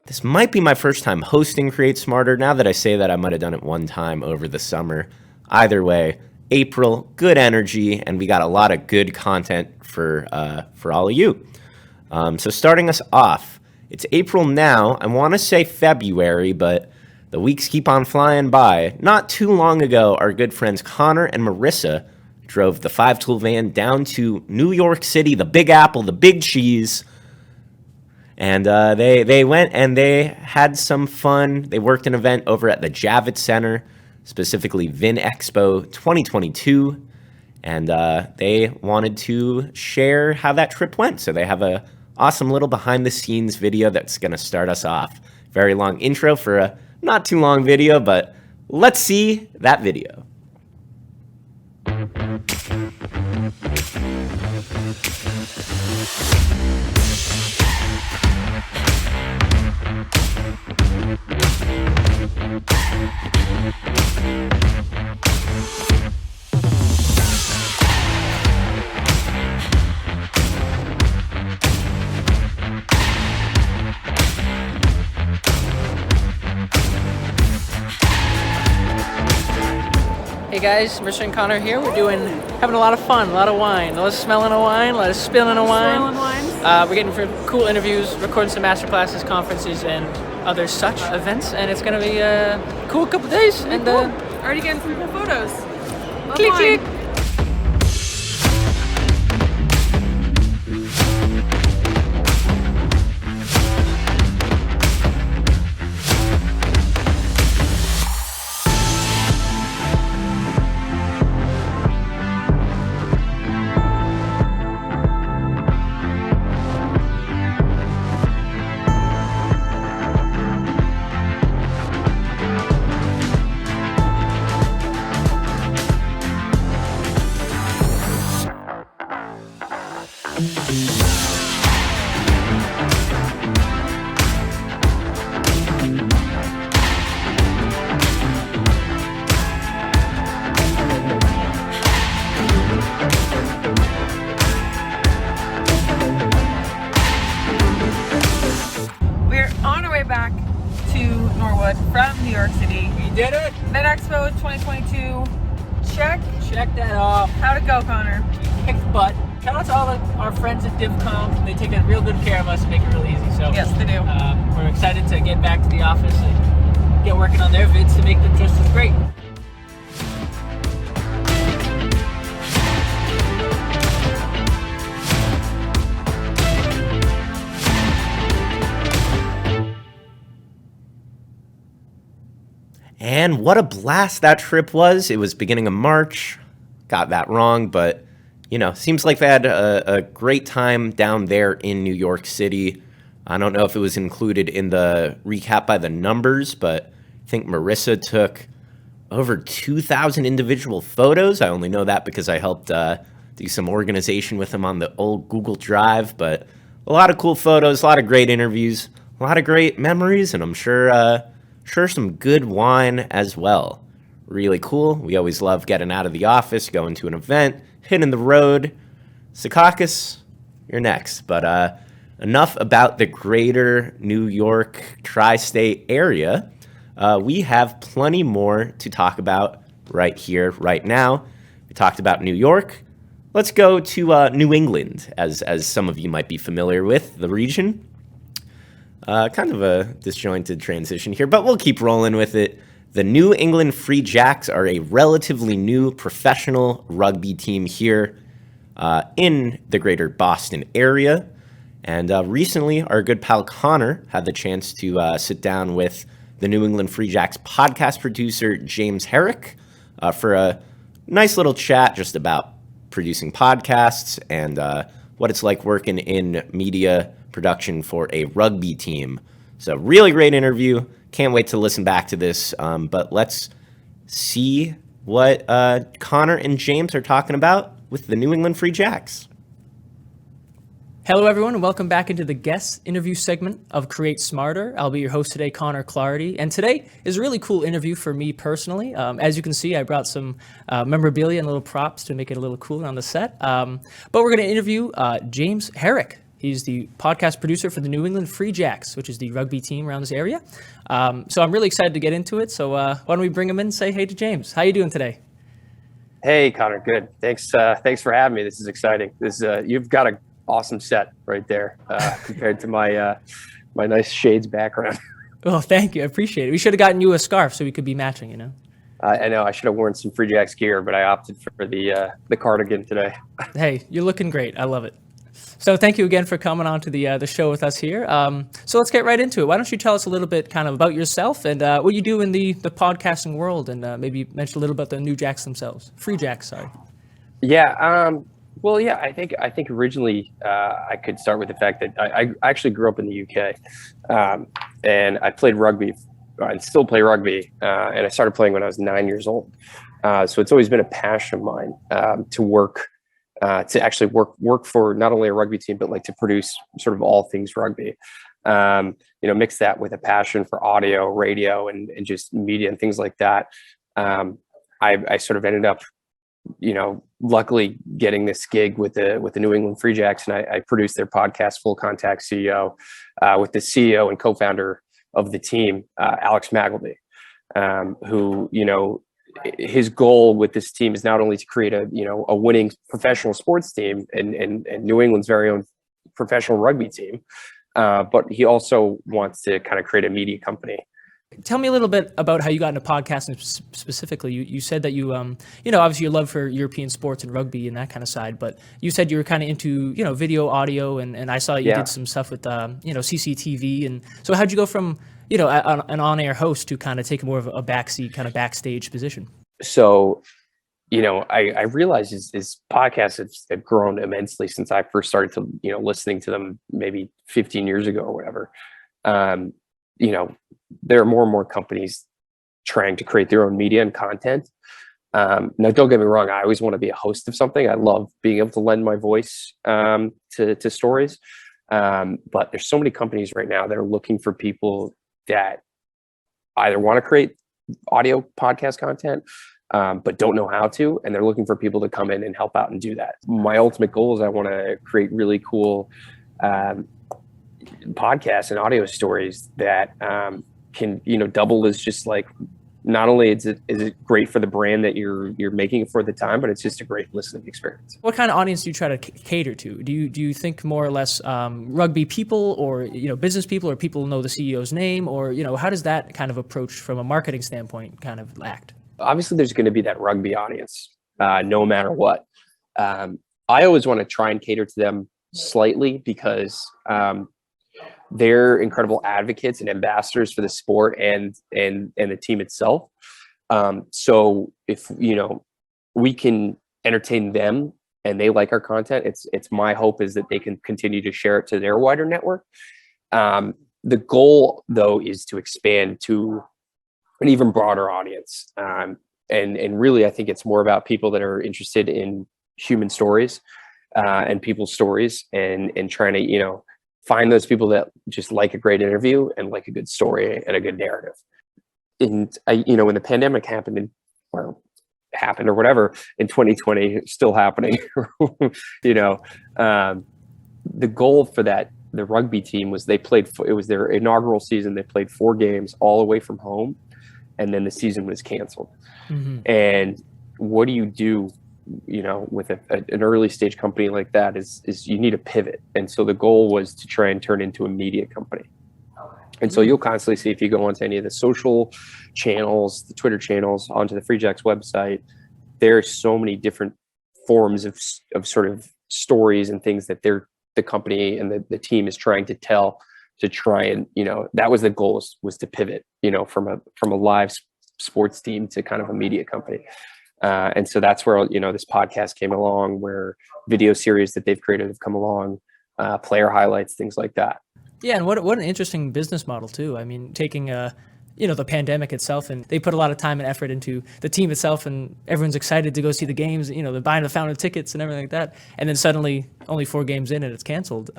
This might be my first time hosting Create Smarter. Now that I say that, I might have done it one time over the summer. Either way, April, good energy, and we got a lot of good content for all of you. So starting us off, it's April now. I want to say February, but the weeks keep on flying by. Not too long ago, our good friends Connor and Marisa drove the 5-tool van down to New York City, the Big Apple, the Big Cheese. And they went and they had some fun. They worked an event over at the Javits Center, specifically Vinexpo 2022. And they wanted to share how that trip went. So they have a awesome little behind-the-scenes video that's going to start us off. Very long intro for a not too long video, but let's see that video. Hey guys, Marisa and Connor here. We're having a lot of fun, a lot of wine, a lot of smelling of wine, a lot of spilling of wine. We're getting for cool interviews, recording some master classes, conferences, and other such events, and it's gonna be a cool couple days. And already getting some cool photos. Click, click. Back to Norwood from New York City. We did it! Vinexpo 2022. Check that off. How'd it go, Connor? Kicked butt. Shout out to all our friends at DivCom. They take real good care of us and make it really easy. So yes, they do. We're excited to get back to the office and get working on their vids to make them just as great. And what a blast that trip was. It was beginning of March. Got that wrong, but, seems like they had a great time down there in New York City. I don't know if it was included in the recap by the numbers, but I think Marisa took over 2,000 individual photos. I only know that because I helped do some organization with them on the old Google Drive, but a lot of cool photos, a lot of great interviews, a lot of great memories, and I'm sure some good wine as well. Really cool. We always love getting out of the office, going to an event, hitting the road. Secaucus, you're next. But enough about the greater New York tri-state area. We have plenty more to talk about right here, right now. We talked about New York. Let's go to New England, as some of you might be familiar with, the region. Kind of a disjointed transition here, but we'll keep rolling with it. The New England Free Jacks are a relatively new professional rugby team here in the greater Boston area. And recently, our good pal Connor had the chance to sit down with the New England Free Jacks podcast producer, James Herrick, for a nice little chat just about producing podcasts and what it's like working in media production for a rugby team. So really great interview. Can't wait to listen back to this. But let's see what Connor and James are talking about with the New England Free Jacks. Hello, everyone, and welcome back into the guest interview segment of Create Smarter. I'll be your host today, Connor Clarity, and today is a really cool interview for me personally. As you can see, I brought some memorabilia and little props to make it a little cooler on the set. But we're going to interview James Herrick. He's the podcast producer for the New England Free Jacks, which is the rugby team around this area. So I'm really excited to get into it. So why don't we bring him in and say hey to James. How you doing today? Hey, Connor. Good. Thanks for having me. This is exciting. You've got a awesome set right there compared to my my nice shades background. Well, thank you. I appreciate it. We should have gotten you a scarf so we could be matching, you know? I know I should have worn some Free Jacks gear, but I opted for the cardigan today. Hey, you're looking great. I love it. So thank you again for coming on to the show with us here. So let's get right into it. Why don't you tell us a little bit kind of about yourself and what you do in the podcasting world, and maybe mention a little about the New Jacks themselves. Free Jacks, sorry. Yeah. Well, yeah, I think originally I could start with the fact that I actually grew up in the UK, and I played rugby. I still play rugby, and I started playing when I was 9 years old. So it's always been a passion of mine to actually work for not only a rugby team, but like to produce sort of all things rugby. Mix that with a passion for audio, radio, and just media and things like that. I sort of ended up, luckily getting this gig with the New England Free Jacks, and I produced their podcast, Full Contact CEO, with the CEO and co-founder of the team, Alex Magleby, who, his goal with this team is not only to create a winning professional sports team and New England's very own professional rugby team, but he also wants to kind of create a media company. Tell me a little bit about how you got into podcasting specifically. You said that you, obviously your love for European sports and rugby and that kind of side, but you said you were kind of into, video, audio, and I saw you did some stuff with, CCTV. And so how'd you go from, an on-air host to kind of take more of a backseat, kind of backstage position? So, I realized his podcasts have grown immensely since I first started to, listening to them maybe 15 years ago or whatever. There are more and more companies trying to create their own media and content. Now, don't get me wrong. I always want to be a host of something. I love being able to lend my voice to stories. But there's so many companies right now that are looking for people that either want to create audio podcast content, but don't know how to. And they're looking for people to come in and help out and do that. My ultimate goal is I want to create really cool podcasts and audio stories that can double as just like, not only is it great for the brand that you're making it for the time, but it's just a great listening experience. What kind of audience do you try to cater to? Do you think more or less rugby people, or business people, or people know the CEO's name, or how does that kind of approach from a marketing standpoint kind of act? Obviously, there's going to be that rugby audience, no matter what. I always want to try and cater to them slightly because they're incredible advocates and ambassadors for the sport and the team itself. So if we can entertain them and they like our content, it's my hope is that they can continue to share it to their wider network. The goal, though, is to expand to an even broader audience. And really, I think it's more about people that are interested in human stories and people's stories, and trying to find those people that just like a great interview and like a good story and a good narrative. And when the pandemic happened or whatever in 2020, still happening, the goal for the rugby team was it was their inaugural season. They played 4 games all away from home, and then the season was canceled. Mm-hmm. And what do you do with an early stage company like that is you need a pivot. And so the goal was to try and turn into a media company. And so you'll constantly see, if you go onto any of the social channels, the Twitter channels, onto the Free Jacks website, there are so many different forms of sort of stories and things that the company and the team is trying to tell, to try and, that was the goal, was to pivot, from a live sports team to kind of a media company. And so that's where, this podcast came along, where video series that they've created have come along, player highlights, things like that. Yeah, and what an interesting business model too. I mean, taking the pandemic itself, and they put a lot of time and effort into the team itself, and everyone's excited to go see the games. They're buying the fountain tickets and everything like that, and then suddenly only 4 games in and it's canceled.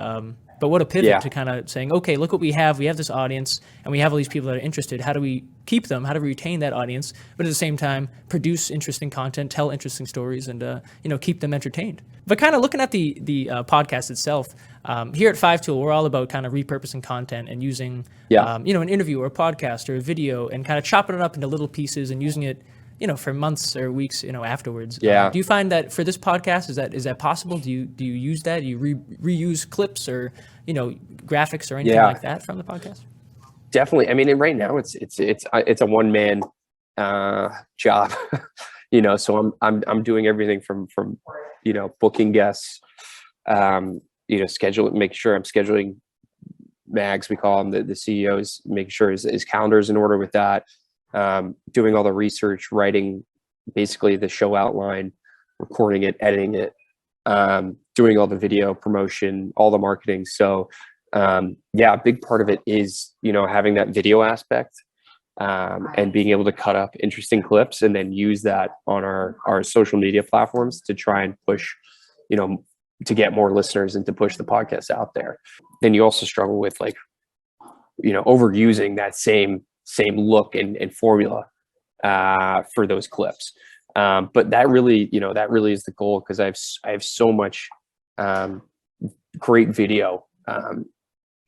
But what a pivot to kind of saying, okay, look what we have. We have this audience, and we have all these people that are interested. How do we keep them? How do we retain that audience? But at the same time, produce interesting content, tell interesting stories, and keep them entertained. But kind of looking at the podcast itself, here at 5tool, we're all about kind of repurposing content and using, an interview or a podcast or a video and kind of chopping it up into little pieces and using it, for months or weeks, afterwards. Yeah. Do you find that for this podcast, is that possible? Do you use that? Do you reuse clips or, graphics or anything like that from the podcast? Definitely. I mean, and right now it's a one-man job, so I'm doing everything from booking guests, make sure I'm scheduling mags, we call them, the CEOs, making sure his calendar is in order with that, doing all the research, writing basically the show outline, recording it, editing it, doing all the video promotion, all the marketing. So a big part of it is, having that video aspect, and being able to cut up interesting clips and then use that on our social media platforms to try and push, to get more listeners and to push the podcast out there. Then you also struggle with overusing that same look and formula for those clips. But that really is the goal, because I have so much great video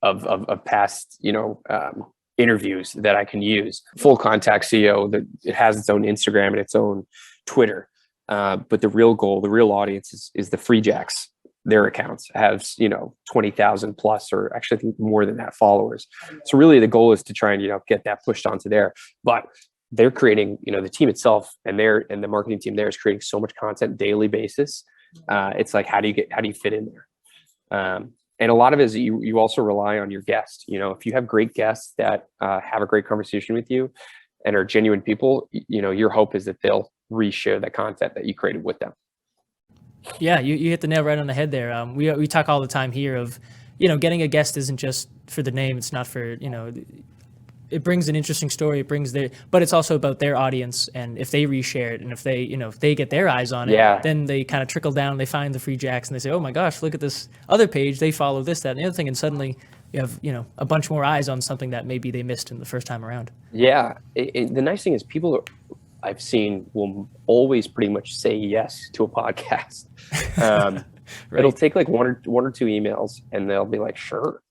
of past interviews that I can use. Full Contact CEO, that it has its own Instagram and its own Twitter. But the real goal, the real audience is the Free Jacks. Their accounts have 20,000 plus, or actually I think more than that, followers. So really the goal is to try and get that pushed onto there. But they're creating, the team itself and the marketing team there is creating so much content daily basis. It's like, how do you fit in there? And a lot of it is you also rely on your guest. If you have great guests that have a great conversation with you and are genuine people, your hope is that they'll reshare the content that you created with them. Yeah, you hit the nail right on the head there. We talk all the time here of, getting a guest isn't just for the name. It's not for, it brings an interesting story. It brings but it's also about their audience. And if they reshare it, and if they get their eyes on it, then they kind of trickle down, they find the Free Jacks and they say, oh my gosh, look at this other page. They follow this, that, and the other thing. And suddenly you have, a bunch more eyes on something that maybe they missed in the first time around. Yeah. The nice thing is I've seen will always pretty much say yes to a podcast. Right. It'll take like one or two emails and they'll be like, sure.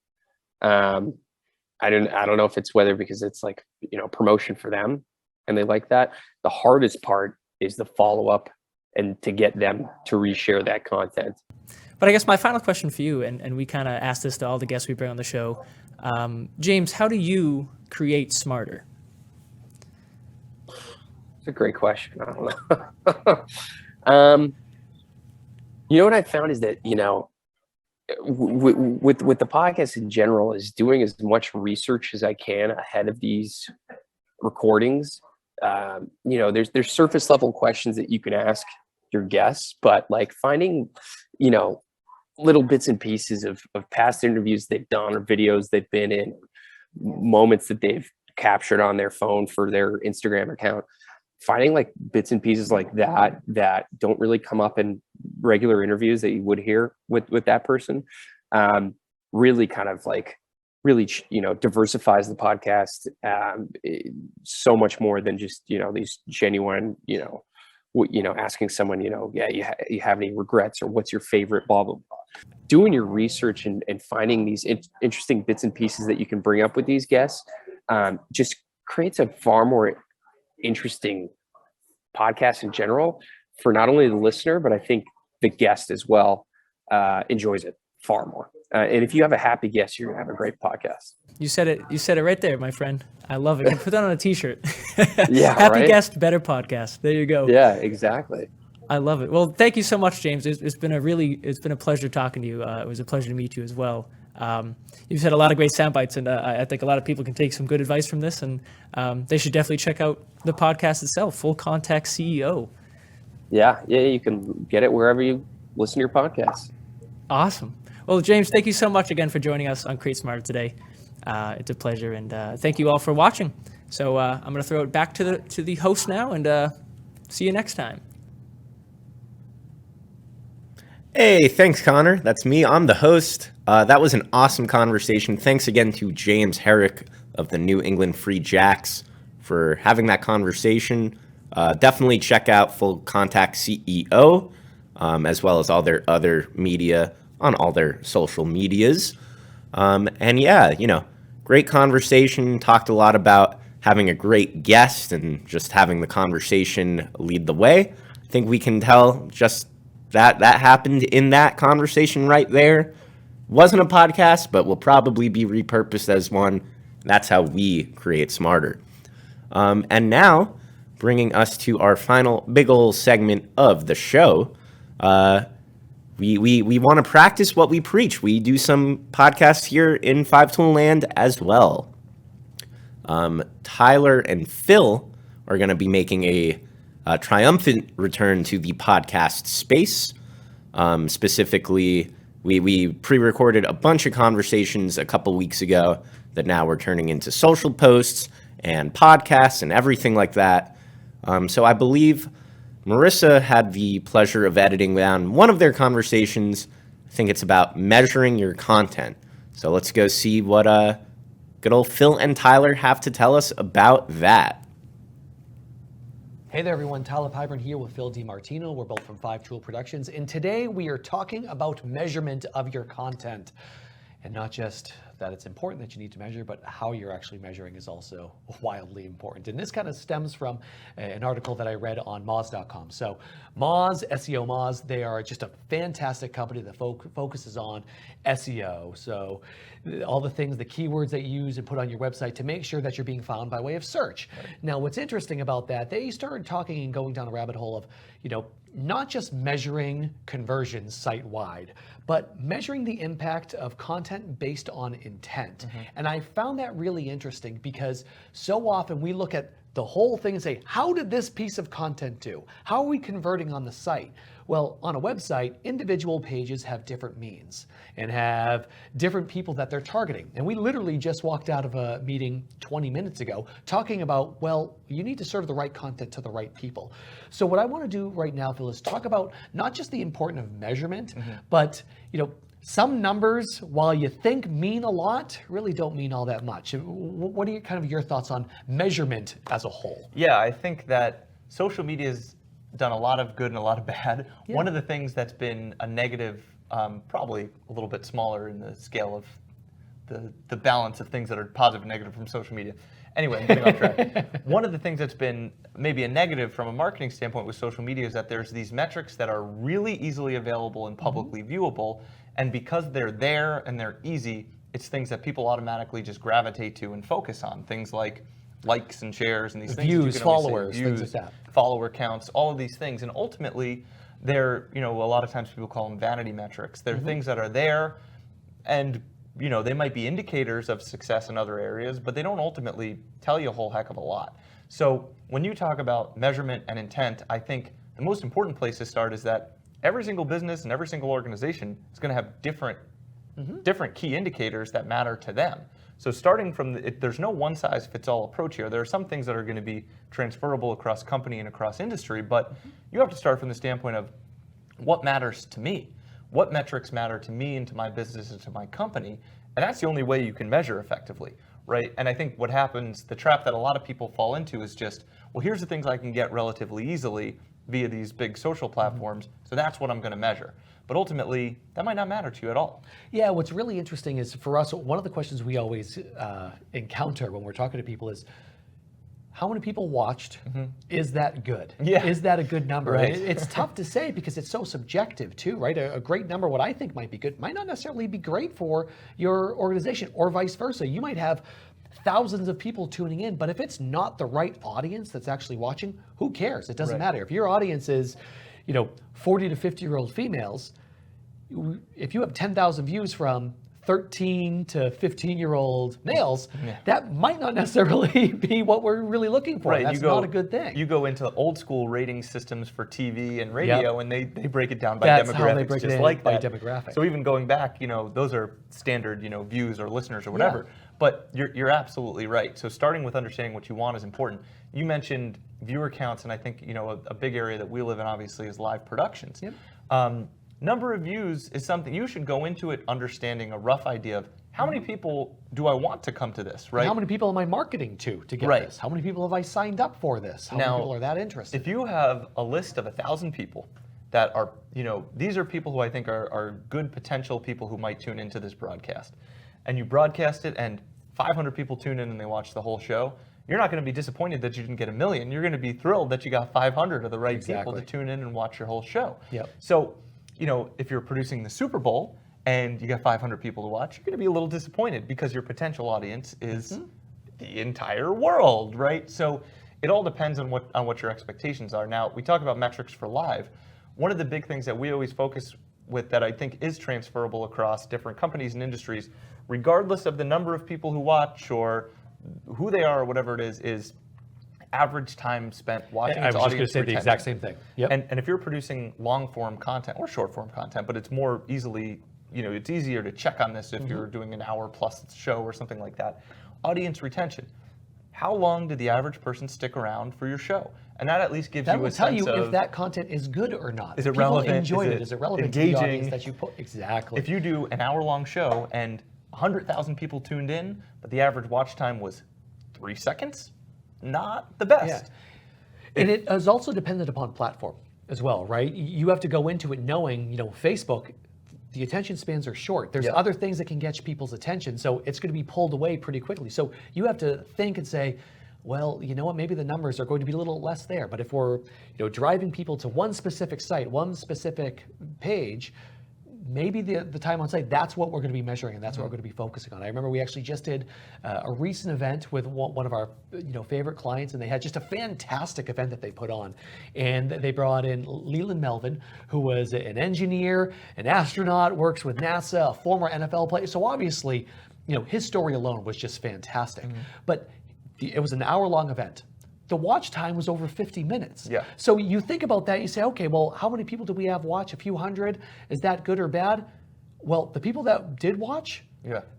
I don't know if it's whether because it's like, promotion for them and they like that. The hardest part is the follow-up and to get them to reshare that content. But I guess my final question for you, and we kind of ask this to all the guests we bring on the show, James, how do you create smarter? It's a great question. I don't know. What I found is that, with the podcast in general, is doing as much research as I can ahead of these recordings. There's surface level questions that you can ask your guests, but like finding, little bits and pieces of past interviews they've done or videos they've been in, moments that they've captured on their phone for their Instagram account. Finding like bits and pieces like that don't really come up in regular interviews that you would hear with that person, really kind of like diversifies the podcast so much more than just these genuine asking someone you have any regrets or what's your favorite blah blah blah. Doing your research and finding these interesting bits and pieces that you can bring up with these guests just creates a far more interesting podcast in general for not only the listener, but I think the guest as well enjoys it far more. And if you have a happy guest, you're gonna have a great podcast. You said it right there, my friend. I love it. You can put that on a t-shirt. Yeah. Happy right? guest, better podcast. There you go. Yeah, exactly. I love it. Well, thank you so much, James. It's been a pleasure talking to you. It was a pleasure to meet you as well. You've had a lot of great sound bites, and I think a lot of people can take some good advice from this, and they should definitely check out the podcast itself, Full Contact CEO. Yeah, you can get it wherever you listen to your podcasts. Awesome. Well, James, thank you so much again for joining us on Create Smarter today. It's a pleasure, and thank you all for watching. So I'm going to throw it back to the host now, and see you next time. Hey, thanks, Connor. That's me. I'm the host. That was an awesome conversation. Thanks again to James Herrick of the New England Free Jacks for having that conversation. Definitely check out Full Contact CEO, as well as all their other media on all their social medias. And yeah, great conversation. Talked a lot about having a great guest and just having the conversation lead the way. I think we can tell just that happened in that conversation right there. Wasn't a podcast, but will probably be repurposed as one. That's how we create smarter. And now, bringing us to our final big ol' segment of the show, we want to practice what we preach. We do some podcasts here in Five Tool Land as well. Tyler and Phil are going to be making a triumphant return to the podcast space. Specifically, we pre-recorded a bunch of conversations a couple weeks ago that now we're turning into social posts and podcasts and everything like that. So I believe Marisa had the pleasure of editing down one of their conversations. I think it's about measuring your content. So let's go see what good old Phil and Tyler have to tell us about that. Hey there, everyone. Tyler Pyburn here with Phil DiMartino. We're both from Five Tool Productions, and today we are talking about measurement of your content. And not just that it's important that you need to measure, but how you're actually measuring is also wildly important. And this kind of stems from an article that I read on Moz.com. So Moz, SEO Moz, they are just a fantastic company that focuses on SEO. So all the things, the keywords that you use and put on your website to make sure that you're being found by way of search. Right. Now, what's interesting about that, they started talking and going down a rabbit hole of, not just measuring conversions site-wide, but measuring the impact of content based on intent. Mm-hmm. And I found that really interesting because so often we look at the whole thing and say, how did this piece of content do? How are we converting on the site? Well, on a website, individual pages have different means and have different people that they're targeting. And we literally just walked out of a meeting 20 minutes ago talking about, well, you need to serve the right content to the right people. So what I want to do right now, Phil, is talk about not just the importance of measurement, mm-hmm. but, some numbers, while you think mean a lot, really don't mean all that much. What are kind of your thoughts on measurement as a whole? Yeah, I think that social media has done a lot of good and a lot of bad. Yeah. One of the things that's been a negative, probably a little bit smaller in the scale of the balance of things that are positive and negative from social media. Anyway, I'm getting off track. One of the things that's been maybe a negative from a marketing standpoint with social media is that there's these metrics that are really easily available and publicly mm-hmm. viewable. And because they're there and they're easy, it's things that people automatically just gravitate to and focus on. Things like likes and shares and these things. Views, followers, things like that. Follower counts, all of these things. And ultimately, they're, a lot of times people call them vanity metrics. They're mm-hmm. things that are there and, they might be indicators of success in other areas, but they don't ultimately tell you a whole heck of a lot. So when you talk about measurement and intent, I think the most important place to start is that every single business and every single organization is going to have different key indicators that matter to them. So starting from there's no one size fits all approach here. There are some things that are going to be transferable across company and across industry, but you have to start from the standpoint of what matters to me. What metrics matter to me and to my business and to my company? And that's the only way you can measure effectively, right? And I think what happens, the trap that a lot of people fall into is just, well, here's the things I can get relatively easily via these big social platforms, so that's what I'm going to measure. But ultimately, that might not matter to you at all. Yeah, what's really interesting is for us, one of the questions we always encounter when we're talking to people is, how many people watched? Mm-hmm. Is that good? Yeah. Is that a good number? Right. It's tough to say because it's so subjective too, right? A great number, what I think might be good, might not necessarily be great for your organization or vice versa. You might have thousands of people tuning in, but if it's not the right audience that's actually watching, who cares? It doesn't matter. If your audience is, 40 to 50-year-old females, if you have 10,000 views from 13 to 15-year-old males, that might not necessarily be what we're really looking for. Right, That's not a good thing. You go into old school rating systems for TV and radio, and they break it down by That's demographics, how they break just it like by that. demographic. So even going back, those are standard, views or listeners or whatever. But you're absolutely right. So starting with understanding what you want is important. You mentioned viewer counts, and I think a big area that we live in obviously is live productions. Number of views is something you should go into it understanding a rough idea of how many people do I want to come to this, right? And how many people am I marketing to get this? How many people have I signed up for this? How many people are that interested? If you have a list of 1,000 people that are, these are people who I think are good potential people who might tune into this broadcast, and you broadcast it and 500 people tune in and they watch the whole show, you're not going to be disappointed that you didn't get 1 million. You're going to be thrilled that you got 500 of the right people to tune in and watch your whole show. So, if you're producing the Super Bowl and you got 500 people to watch, you're going to be a little disappointed because your potential audience is the entire world, right? So it all depends on what your expectations are. Now, we talk about metrics for live. One of the big things that we always focus with that I think is transferable across different companies and industries, regardless of the number of people who watch or who they are or whatever it is average time spent watching its audience. I was just going to say the exact same thing. And if you're producing long form content or short form content, but it's more easily, it's easier to check on this if you're doing an hour plus show or something like that. Audience retention. How long did the average person stick around for your show? And that at least gives you a sense of... That will tell you if that content is good or not. Is it People relevant? enjoy it. Is it relevant to the audience that you put? Exactly. If you do an hour-long show and 100,000 people tuned in, but the average watch time was 3 seconds, not the best. And it is also dependent upon platform as well, right? You have to go into it knowing, Facebook, the attention spans are short. There's other things that can catch people's attention, so it's going to be pulled away pretty quickly. So you have to think and say, well, you know what, maybe the numbers are going to be a little less there, but if we're driving people to one specific site, one specific page, maybe the time on site, that's what we're going to be measuring and that's what we're going to be focusing on. I remember we actually just did a recent event with one of our favorite clients, and they had just a fantastic event that they put on. And they brought in Leland Melvin, who was an engineer, an astronaut, works with NASA, a former NFL player. So obviously, his story alone was just fantastic. But it was an hour-long event. The watch time was over 50 minutes. So you think about that, you say, okay, well, how many people do we have watch? A few hundred? Is that good or bad? Well, the people that did watch,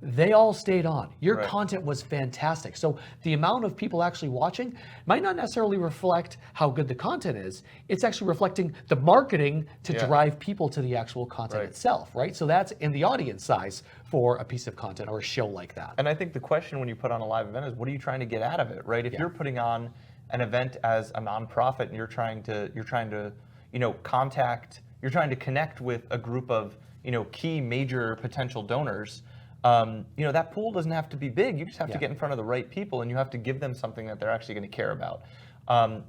they all stayed on. Your content was fantastic. So the amount of people actually watching might not necessarily reflect how good the content is. It's actually reflecting the marketing to drive people to the actual content itself, right? So that's in the audience size for a piece of content or a show like that. And I think the question when you put on a live event is, what are you trying to get out of it, right? If you're putting on an event as a nonprofit and you're trying to connect with a group of key major potential donors, that pool doesn't have to be big. You just have to get in front of the right people, and you have to give them something that they're actually going to care about.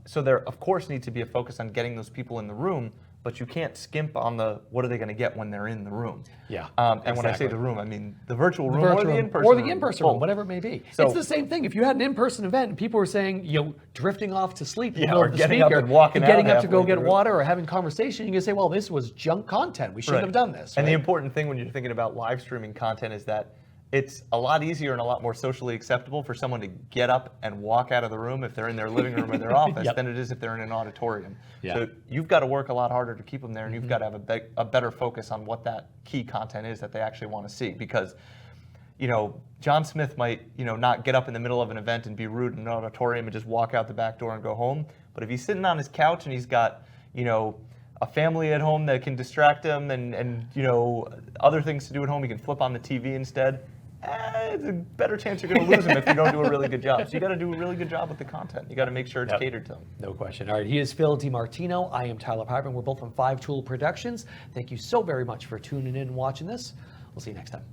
So there of course needs to be a focus on getting those people in the room, but you can't skimp on the what are they going to get when they're in the room. And when I say the room, I mean the virtual room or the in-person room. Or the in-person room, whatever it may be. So, it's the same thing. If you had an in-person event and people were saying, drifting off to sleep in the middle of the getting speaker, up and walking out getting up to go halfway get through. water or having conversation, you can say, well, this was junk content. We shouldn't have done this. And the important thing when you're thinking about live streaming content is that it's a lot easier and a lot more socially acceptable for someone to get up and walk out of the room if they're in their living room or their office than it is if they're in an auditorium. So you've got to work a lot harder to keep them there, and you've got to have a better focus on what that key content is that they actually want to see. Because, John Smith might, not get up in the middle of an event and be rude in an auditorium and just walk out the back door and go home. But if he's sitting on his couch and he's got, a family at home that can distract him and other things to do at home, he can flip on the TV instead. It's a better chance you're going to lose him if you don't do a really good job. So you got to do a really good job with the content. You got to make sure it's catered to him. No question. All right, he is Phil DiMartino. I am Tyler Piper. We're both from 5 Tool Productions. Thank you so very much for tuning in and watching this. We'll see you next time.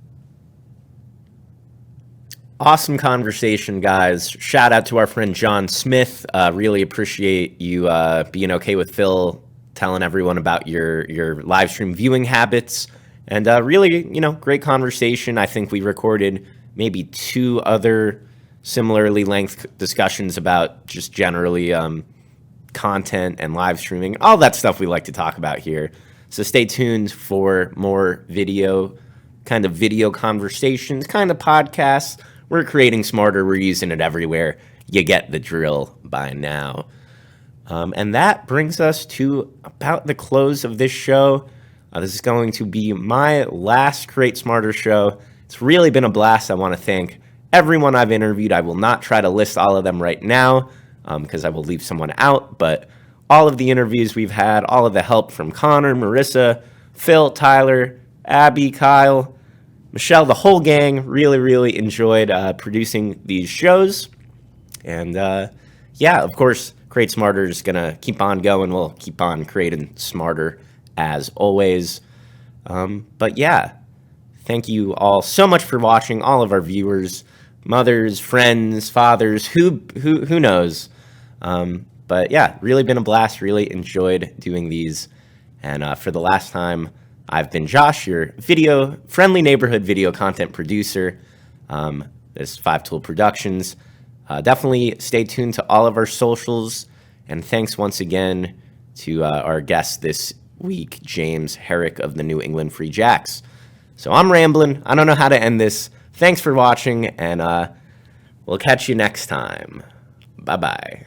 Awesome conversation, guys. Shout out to our friend John Smith. Really appreciate you being okay with Phil telling everyone about your live stream viewing habits. And really, great conversation. I think we recorded maybe 2 other similarly length discussions about just generally content and live streaming, all that stuff we like to talk about here. So stay tuned for more video kind of video conversations, kind of podcasts. We're creating smarter. We're using it everywhere. You get the drill by now. And that brings us to about the close of this show. This is going to be my last Create Smarter show. It's really been a blast. I want to thank everyone I've interviewed. I will not try to list all of them right now because I will leave someone out, but all of the interviews we've had, all of the help from Connor, Marisa, Phil, Tyler, Abby, Kyle, Michelle, the whole gang, really enjoyed producing these shows. And yeah, of course, Create Smarter is going to keep on going. We'll keep on creating smarter as always. But yeah, thank you all so much for watching, all of our viewers, mothers, friends, fathers, who knows. But yeah, really been a blast, really enjoyed doing these. And for the last time, I've been Josh, your friendly neighborhood video content producer. This is 5 Tool Productions. Definitely stay tuned to all of our socials. And thanks once again to our guest this week, James Herrick of the New England Free Jacks. So I'm rambling. I don't know how to end this. Thanks for watching, and we'll catch you next time. Bye-bye.